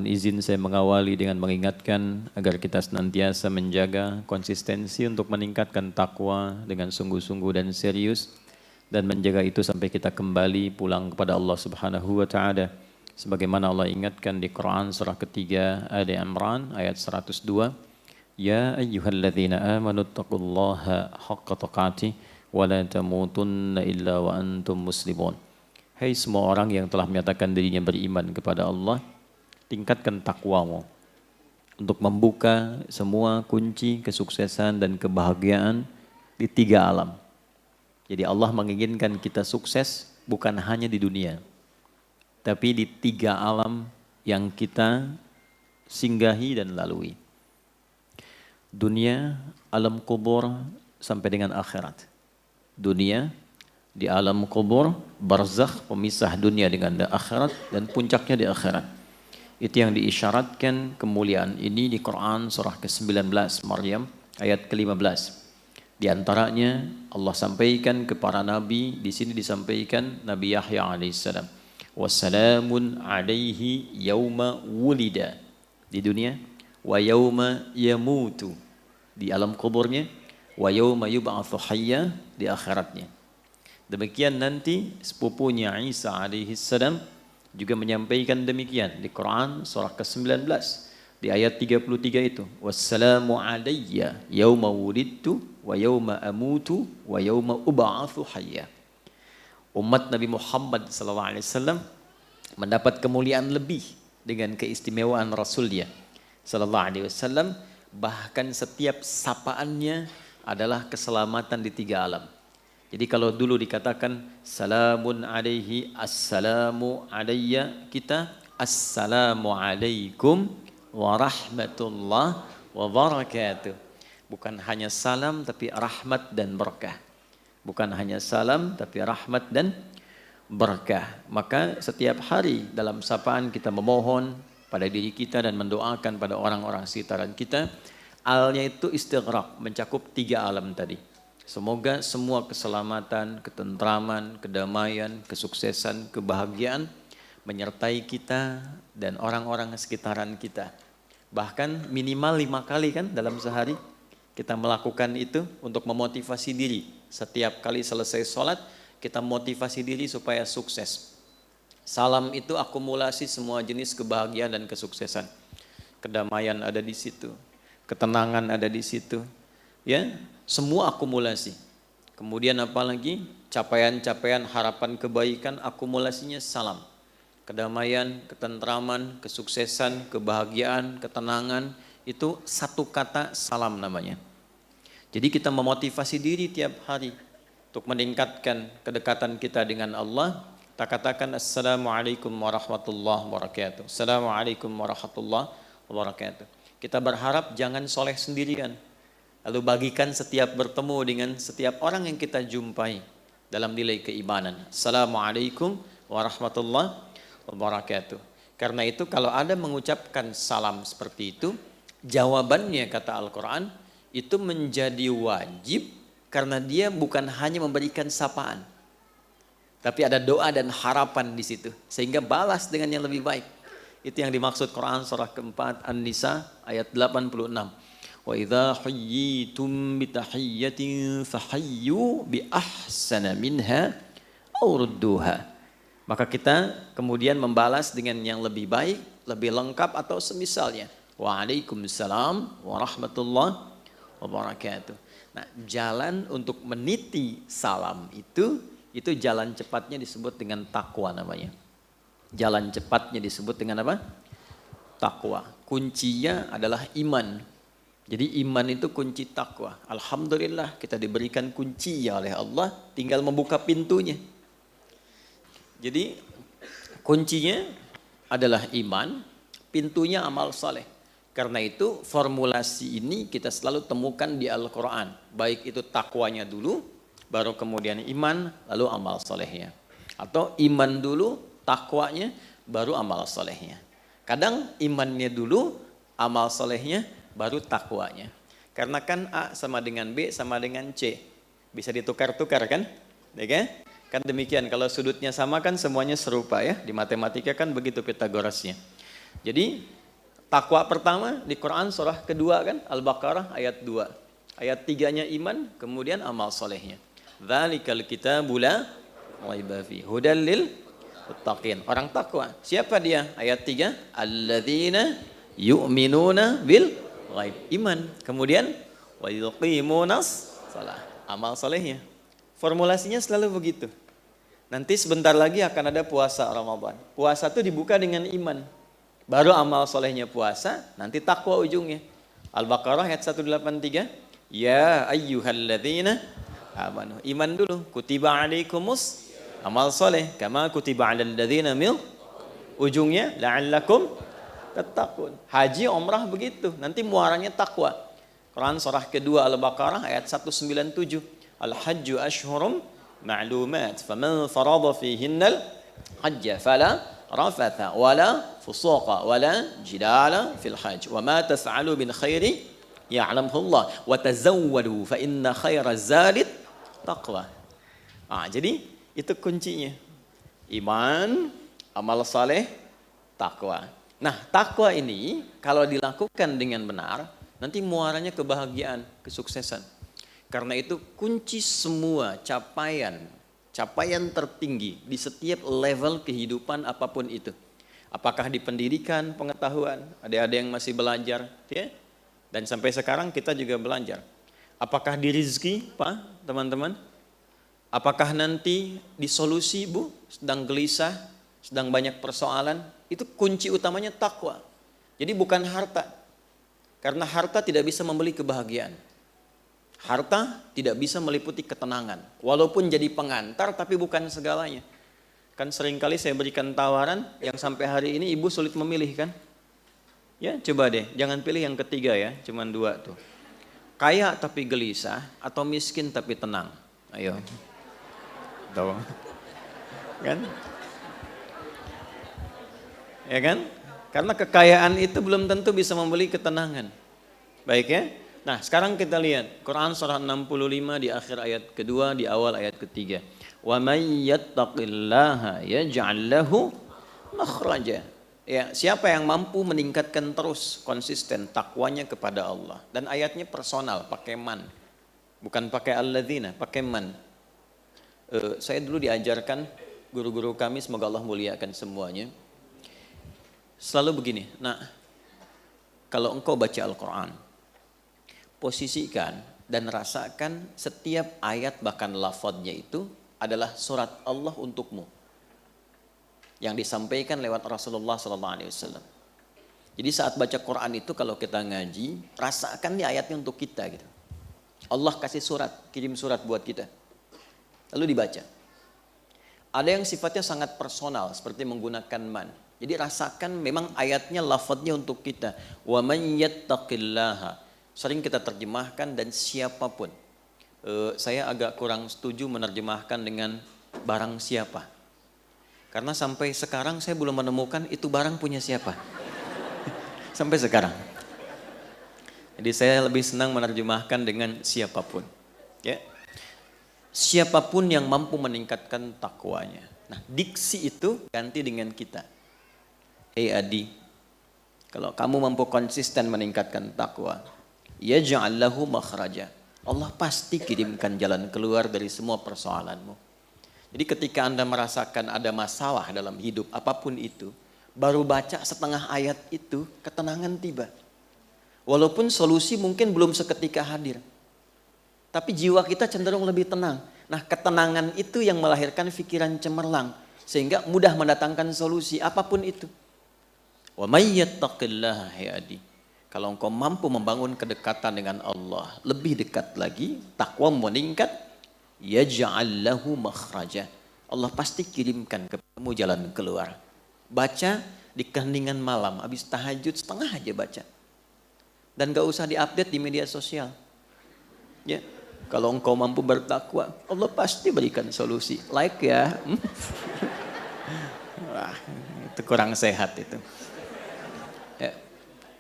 Mohon izin saya mengawali dengan mengingatkan agar kita senantiasa menjaga konsistensi untuk meningkatkan takwa dengan sungguh-sungguh dan serius, dan menjaga itu sampai kita kembali pulang kepada Allah Subhanahu wa taala. Sebagaimana Allah ingatkan di Quran surah ketiga Ali Imran ayat 102, Ya ayyuhalladzina amanu taqullaha haqqa tuqatih wa la tamutunna illa wa antum muslimun. Hai semua orang yang telah menyatakan dirinya beriman kepada Allah, tingkatkan takwamu untuk membuka semua kunci kesuksesan dan kebahagiaan di 3 alam. Jadi Allah menginginkan kita sukses bukan hanya di dunia, tapi di 3 alam yang kita singgahi dan lalui. Dunia, alam kubur, sampai dengan akhirat. Dunia, di alam kubur, barzakh, pemisah dunia dengan akhirat, dan puncaknya di akhirat. Itu yang diisyaratkan kemuliaan ini di Quran surah ke-19 Maryam ayat ke-15. Di antaranya Allah sampaikan ke para nabi, di sini disampaikan Nabi Yahya alaihissalam. Wassalamun alaihi yauma wulida di dunia, wa yauma yamutu di alam kuburnya, wa yauma yub'atsu hayya di akhiratnya. Demikian nanti sepupunya Isa alaihissalam juga menyampaikan demikian di Quran surah ke-19 di ayat 33 itu, wassalamu alayya yauma wulidtu wa yauma amutu wa yauma ub'atsu hayya. Umat Nabi Muhammad SAW mendapat kemuliaan lebih dengan keistimewaan Rasulnya SAW, bahkan setiap sapaannya adalah keselamatan di 3 alam. Jadi kalau dulu dikatakan salamun alaihi, assalamu alayya, kita assalamu alaikum warahmatullah wabarakatuh. Bukan hanya salam tapi rahmat dan berkah. Bukan hanya salam tapi rahmat dan berkah. Maka setiap hari dalam sapaan kita memohon pada diri kita dan mendoakan pada orang-orang sekitaran kita. Alnya itu istighraq, mencakup 3 alam tadi. Semoga semua keselamatan, ketentraman, kedamaian, kesuksesan, kebahagiaan menyertai kita dan orang-orang sekitaran kita. Bahkan minimal 5 kali kan dalam sehari kita melakukan itu untuk memotivasi diri. Setiap kali selesai sholat kita motivasi diri supaya sukses. Salam itu akumulasi semua jenis kebahagiaan dan kesuksesan. Kedamaian ada di situ, ketenangan ada di situ, ya, semua akumulasi. Kemudian apalagi capaian-capaian harapan kebaikan, akumulasinya salam. Kedamaian, ketentraman, kesuksesan, kebahagiaan, ketenangan, itu satu kata salam namanya. Jadi kita memotivasi diri tiap hari untuk meningkatkan kedekatan kita dengan Allah. Kita katakan assalamualaikum warahmatullahi wabarakatuh. Assalamualaikum warahmatullahi wabarakatuh. Kita berharap jangan soleh sendirian. Lalu bagikan setiap bertemu dengan setiap orang yang kita jumpai dalam nilai keimanan. Assalamualaikum warahmatullahi wabarakatuh. Karena itu kalau ada mengucapkan salam seperti itu, jawabannya kata Al-Quran, itu menjadi wajib karena dia bukan hanya memberikan sapaan. Tapi ada doa dan harapan di situ. Sehingga balas dengan yang lebih baik. Itu yang dimaksud Quran surah keempat An-Nisa ayat 86. Wa idza huyyitum bi tahiyyatin fahayyu bi ahsana minha aw rudduha. Maka kita kemudian membalas dengan yang lebih baik, lebih lengkap atau semisalnya. Waalaikumsalam warahmatullahi wabarakatuh. Nah, jalan untuk meniti salam itu jalan cepatnya disebut dengan takwa namanya. Jalan cepatnya disebut dengan apa? Takwa. Kuncinya adalah iman. Jadi iman itu kunci takwa. Alhamdulillah kita diberikan kunci oleh Allah, tinggal membuka pintunya. Jadi kuncinya adalah iman, pintunya amal saleh. Karena itu formulasi ini kita selalu temukan di Al-Quran. Baik itu takwanya dulu, baru kemudian iman, lalu amal salehnya. Atau iman dulu, takwanya, baru amal salehnya. Kadang imannya dulu, amal salehnya, baru takwanya. Karena kan A sama dengan B sama dengan C. Bisa ditukar-tukar kan? Ya, kan demikian. Kalau sudutnya sama kan semuanya serupa ya. Di matematika kan begitu Pitagorasnya. Jadi Takwa pertama di Quran surah kedua kan, Al-Baqarah ayat 2. Ayat 3-nya iman, kemudian amal solehnya. Dzalikal kitabu la raiba fihi hudal lil muttaqin. Orang takwa. Siapa dia? Ayat 3, alladzina yu'minuna bil ghaib. Iman. Kemudian wa yuqimunas shalah. Amal solehnya. Formulasinya selalu begitu. Nanti sebentar lagi akan ada puasa Ramadan. Puasa itu dibuka dengan iman. Baru amal solehnya puasa, nanti takwa ujungnya. Al-Baqarah ayat 183. Ya ayyuhalladzina amanu. Iman dulu. Kutiba alaikumus amal soleh. Kama kutiba alal ladzina min. Ujungnya la'allakum tattaqun. Haji, umrah begitu. Nanti muaranya takwa. Quran surah kedua Al-Baqarah ayat 197. Al-hajju ashhurum ma'lumat. Faman farada fihinnal hajja fala rafatha wala fusuqa wala jidala fil hajj. Wa ma tas'alu min khairi ya'lamhu Allah. Wa tazawwadu fa inna khaira zadit taqwa. Jadi itu kuncinya. Iman, amal saleh, takwa. Nah, takwa ini kalau dilakukan dengan benar, nanti muaranya kebahagiaan, kesuksesan. Karena itu kunci semua capaian tertinggi di setiap level kehidupan apapun itu. Apakah di pendidikan, pengetahuan, ada yang masih belajar, ya? Dan sampai sekarang kita juga belajar. Apakah di rezeki, Pak, teman-teman? Apakah nanti di solusi, Bu, sedang gelisah, sedang banyak persoalan? Itu kunci utamanya takwa. Jadi bukan harta. Karena harta tidak bisa membeli kebahagiaan. Harta tidak bisa meliputi ketenangan. Walaupun jadi pengantar, tapi bukan segalanya. Kan seringkali saya berikan tawaran yang sampai hari ini ibu sulit memilih kan? Ya coba deh, jangan pilih yang ketiga ya, cuman 2 tuh. Kaya tapi gelisah atau miskin tapi tenang. Ayo. Tahu? Kan? Ya kan? Karena kekayaan itu belum tentu bisa membeli ketenangan. Baik ya? Nah sekarang kita lihat Quran surah 65 di akhir ayat kedua, di awal ayat ketiga. Wa may yattaqillaha yaj'al lahu makhraja. Ya, siapa yang mampu meningkatkan terus konsisten takwanya kepada Allah. Dan ayatnya personal, pakai man. Bukan pakai alladzina, pakai man. Saya dulu diajarkan guru-guru kami, semoga Allah muliakan semuanya. Selalu begini, nah kalau engkau baca Al-Quran, posisikan dan rasakan setiap ayat bahkan lafadznya itu adalah surat Allah untukmu yang disampaikan lewat Rasulullah SAW. Jadi saat baca Quran itu kalau kita ngaji, rasakan nih ayatnya untuk kita gitu. Allah kasih surat, kirim surat buat kita. Lalu dibaca. Ada yang sifatnya sangat personal seperti menggunakan man. Jadi rasakan memang ayatnya lafadznya untuk kita. Wa man yattaqillaha. Sering kita terjemahkan dan siapapun. Saya agak kurang setuju menerjemahkan dengan barang siapa. Karena sampai sekarang saya belum menemukan itu barang punya siapa. Sampai sekarang. Jadi saya lebih senang menerjemahkan dengan siapapun. Ya. Siapapun yang mampu meningkatkan takwanya. Nah, diksi itu ganti dengan kita. Adi, kalau kamu mampu konsisten meningkatkan takwa, yaj'al lahu makhraja. Allah pasti kirimkan jalan keluar dari semua persoalanmu. Jadi ketika Anda merasakan ada masalah dalam hidup apapun itu, baru baca setengah ayat itu, ketenangan tiba. Walaupun solusi mungkin belum seketika hadir. Tapi jiwa kita cenderung lebih tenang. Nah ketenangan itu yang melahirkan pikiran cemerlang. Sehingga mudah mendatangkan solusi apapun itu. Wa may yattaqillaha adi. Kalau engkau mampu membangun kedekatan dengan Allah, lebih dekat lagi, takwa meningkat, yaj'al lahu makhraja. Allah pasti kirimkan kepadamu jalan keluar. Baca di keheningan malam, habis tahajud setengah aja baca. Dan gak usah diupdate di media sosial. Ya, kalau engkau mampu bertakwa, Allah pasti berikan solusi. Like ya. Wah, itu kurang sehat itu. Ya.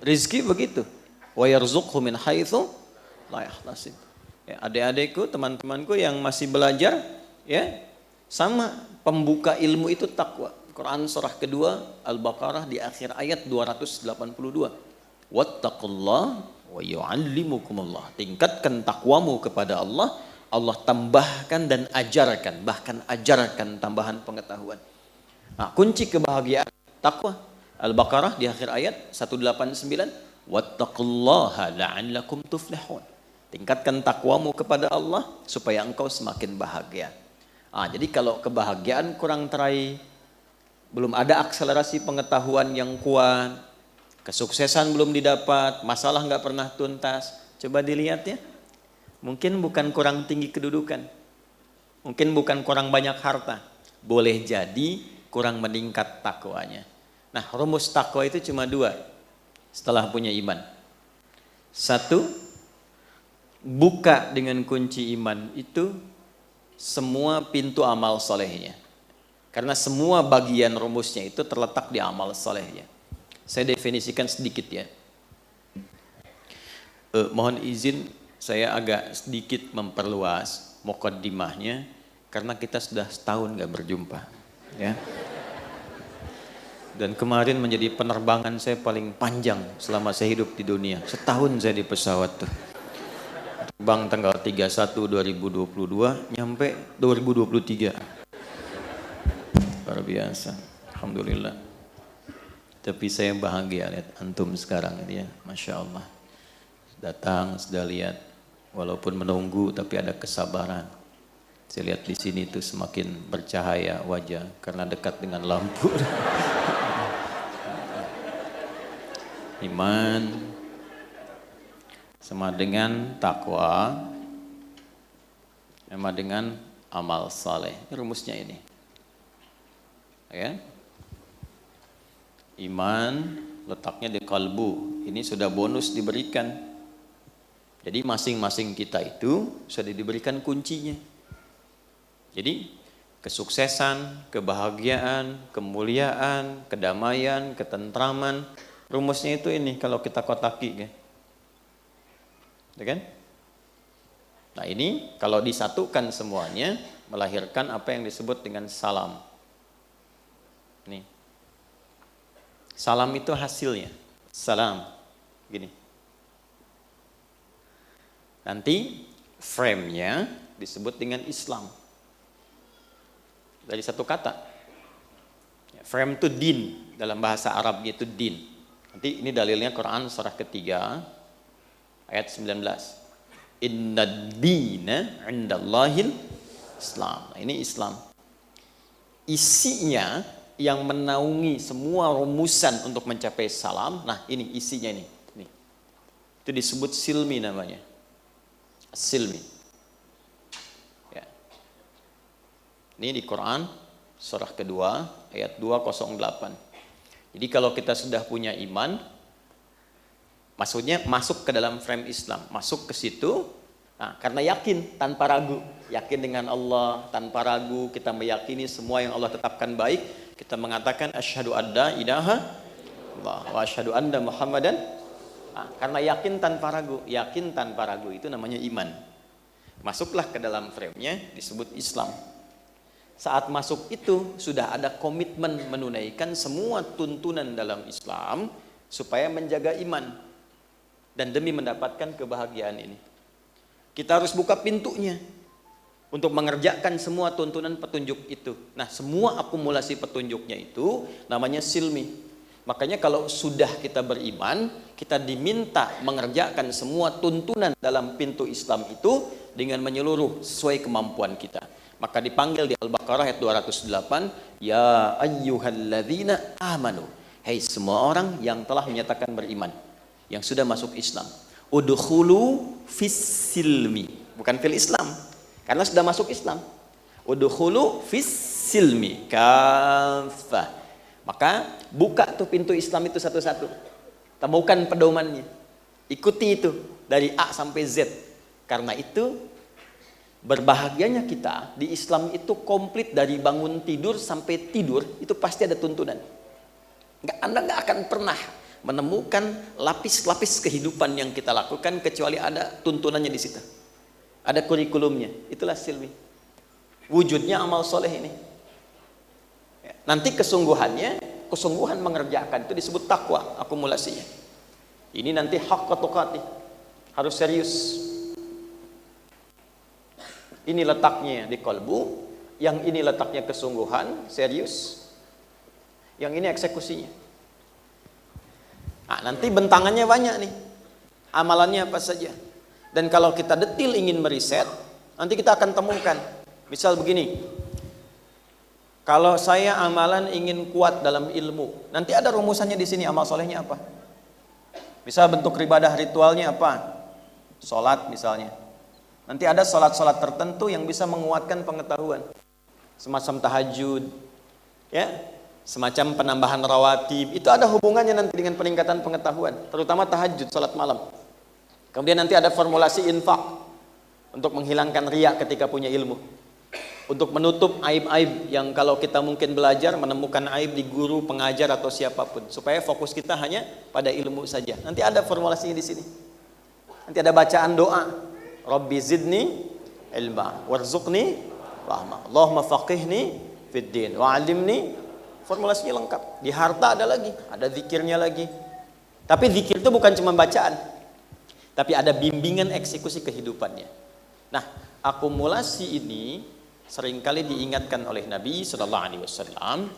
Rizki begitu. Wa yarzuqhu min haitsu la yahtasib. Ya, adik-adikku, teman-temanku yang masih belajar, ya, sama pembuka ilmu itu takwa. Quran surah kedua Al-Baqarah di akhir ayat 282. Wattaqullah wa yu'allimukumullah. Tingkatkan takwamu kepada Allah, Allah tambahkan dan ajarkan, bahkan ajarkan tambahan pengetahuan. Nah, kunci kebahagiaan takwa. Al-Baqarah di akhir ayat 189, wattaqullaha la'allakum tuflihun. Tingkatkan takwamu kepada Allah supaya engkau semakin bahagia. Jadi kalau kebahagiaan kurang teraih, belum ada akselerasi pengetahuan yang kuat, kesuksesan belum didapat, masalah nggak pernah tuntas, coba dilihat ya. Mungkin bukan kurang tinggi kedudukan, mungkin bukan kurang banyak harta, boleh jadi kurang meningkat takwanya. Nah, rumus takwa itu cuma dua setelah punya iman. Satu, buka dengan kunci iman itu semua pintu amal solehnya. Karena semua bagian rumusnya itu terletak di amal solehnya. Saya definisikan sedikit ya. Mohon izin saya agak sedikit memperluas muqaddimahnya karena kita sudah setahun gak berjumpa ya. Dan kemarin menjadi penerbangan saya paling panjang selama saya hidup di dunia. Setahun saya di pesawat tuh. Terbang tanggal 31 2022 nyampe 2023. Luar biasa, alhamdulillah. Tapi saya bahagia lihat antum sekarang ya, masya Allah. Datang sudah lihat, walaupun menunggu tapi ada kesabaran. Saya lihat di sini tuh semakin bercahaya wajah karena dekat dengan lampu. Iman sama dengan takwa, sama dengan amal saleh. Rumusnya ini. Ya. Iman letaknya di kalbu. Ini sudah bonus diberikan. Jadi masing-masing kita itu sudah diberikan kuncinya. Jadi kesuksesan, kebahagiaan, kemuliaan, kedamaian, ketentraman, rumusnya itu ini kalau kita kotaki ya kan? Nah, ini kalau disatukan semuanya melahirkan apa yang disebut dengan salam. Nih. Salam itu hasilnya. Salam. Gini. Nanti frame-nya disebut dengan Islam. Dari satu kata. Frame itu din. Dalam bahasa Arabnya itu din. Nanti ini dalilnya Quran surah ketiga ayat 19. Inna dina indallahil Islam. Nah, ini Islam. Isinya yang menaungi semua rumusan untuk mencapai salam. Nah, ini isinya ini. Itu disebut silmi namanya. Silmi. Ya. Ini di Quran surah kedua ayat 208. Jadi kalau kita sudah punya iman, maksudnya masuk ke dalam frame Islam, masuk ke situ, nah, karena yakin tanpa ragu, yakin dengan Allah tanpa ragu, kita meyakini semua yang Allah tetapkan baik, kita mengatakan asyhadu alla ilaha illallah wa asyhadu anna Muhammadan. Nah, karena yakin tanpa ragu itu namanya iman. Masuklah ke dalam frame-nya disebut Islam. Saat masuk itu sudah ada komitmen menunaikan semua tuntunan dalam Islam supaya menjaga iman dan demi mendapatkan kebahagiaan ini. Kita harus buka pintunya untuk mengerjakan semua tuntunan petunjuk itu. Nah, semua akumulasi petunjuknya itu namanya silmi. Makanya kalau sudah kita beriman, kita diminta mengerjakan semua tuntunan dalam pintu Islam itu dengan menyeluruh sesuai kemampuan kita. Maka dipanggil di Al-Baqarah ayat 208, ya ayyuhalladzina amanu. Hai semua orang yang telah menyatakan beriman, yang sudah masuk Islam. Udkhulu fis silmi, bukan fil Islam. Karena sudah masuk Islam. Udkhulu fis silmi kafah. Maka buka tuh pintu Islam itu satu-satu. Temukan pedomannya. Ikuti itu dari A sampai Z. Karena itu berbahagianya kita di Islam itu komplit dari bangun tidur sampai tidur itu pasti ada tuntunan. Anda nggak akan pernah menemukan lapis-lapis kehidupan yang kita lakukan kecuali ada tuntunannya di situ. Ada kurikulumnya. Itulah silmi. Wujudnya amal soleh ini. Ya. Nanti kesungguhan mengerjakan itu disebut takwa akumulasinya. Ini nanti haqqa tuqatih, harus serius. Ini letaknya di kalbu, yang ini letaknya kesungguhan, serius. Yang ini eksekusinya. Nah, nanti bentangannya banyak nih. Amalannya apa saja. Dan kalau kita detil ingin meriset, nanti kita akan temukan. Misal begini. Kalau saya amalan ingin kuat dalam ilmu, nanti ada rumusannya di sini amal solehnya apa. Misal bentuk ibadah ritualnya apa? Salat misalnya. Nanti ada salat-salat tertentu yang bisa menguatkan pengetahuan. Semacam tahajud, ya, semacam penambahan rawatib. Itu ada hubungannya nanti dengan peningkatan pengetahuan, terutama tahajud, salat malam. Kemudian nanti ada formulasi infak untuk menghilangkan riya ketika punya ilmu. Untuk menutup aib-aib yang kalau kita mungkin belajar menemukan aib di guru, pengajar atau siapapun, supaya fokus kita hanya pada ilmu saja. Nanti ada formulasinya di sini. Nanti ada bacaan doa, Rabbi zidni ilma warzuqni rahmah, Allahumma faqihni fid din wa'allimni. Formulasinya lengkap. Di harta ada lagi, ada zikirnya lagi. Tapi zikir itu bukan cuma bacaan, tapi ada bimbingan eksekusi kehidupannya. Nah, akumulasi ini seringkali diingatkan oleh Nabi Sallallahu Alaihi Wasallam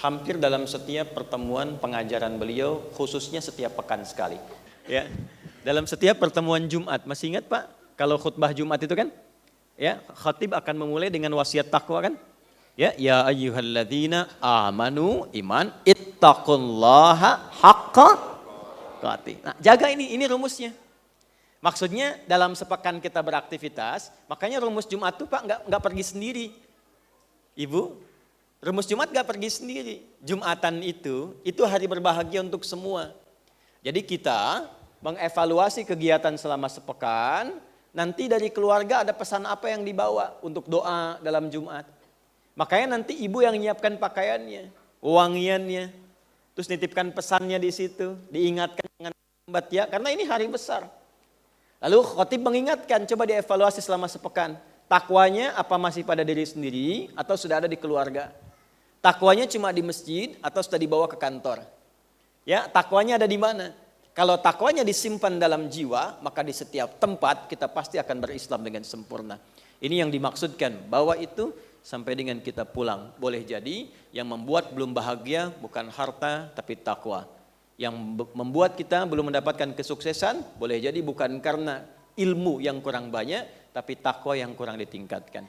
hampir dalam setiap pertemuan pengajaran beliau, khususnya setiap pekan sekali. Ya, dalam setiap pertemuan Jumat, masih ingat Pak? Kalau khutbah Jumat itu kan, ya, khatib akan memulai dengan wasiat takwa kan? Ya ayyuhalladzina amanu iman ittaqullaha haqqa tuqatih. Nah, jaga ini rumusnya. Maksudnya dalam sepekan kita beraktivitas, makanya rumus Jumat itu Pak nggak pergi sendiri. Ibu, rumus Jumat nggak pergi sendiri. Jumatan itu hari berbahagia untuk semua. Jadi kita mengevaluasi kegiatan selama sepekan, nanti dari keluarga ada pesan apa yang dibawa untuk doa dalam Jumat. Makanya nanti ibu yang menyiapkan pakaiannya, wangiannya, terus nitipkan pesannya di situ, diingatkan dengan lambat ya, karena ini hari besar. Lalu khatib mengingatkan, coba dievaluasi selama sepekan. Takwanya apa masih pada diri sendiri atau sudah ada di keluarga? Takwanya cuma di masjid atau sudah dibawa ke kantor? Ya, takwanya ada di mana? Kalau takwanya disimpan dalam jiwa, maka di setiap tempat kita pasti akan berislam dengan sempurna. Ini yang dimaksudkan, bahwa itu sampai dengan kita pulang. Boleh jadi yang membuat belum bahagia bukan harta tapi takwa. Yang membuat kita belum mendapatkan kesuksesan boleh jadi bukan karena ilmu yang kurang banyak tapi takwa yang kurang ditingkatkan.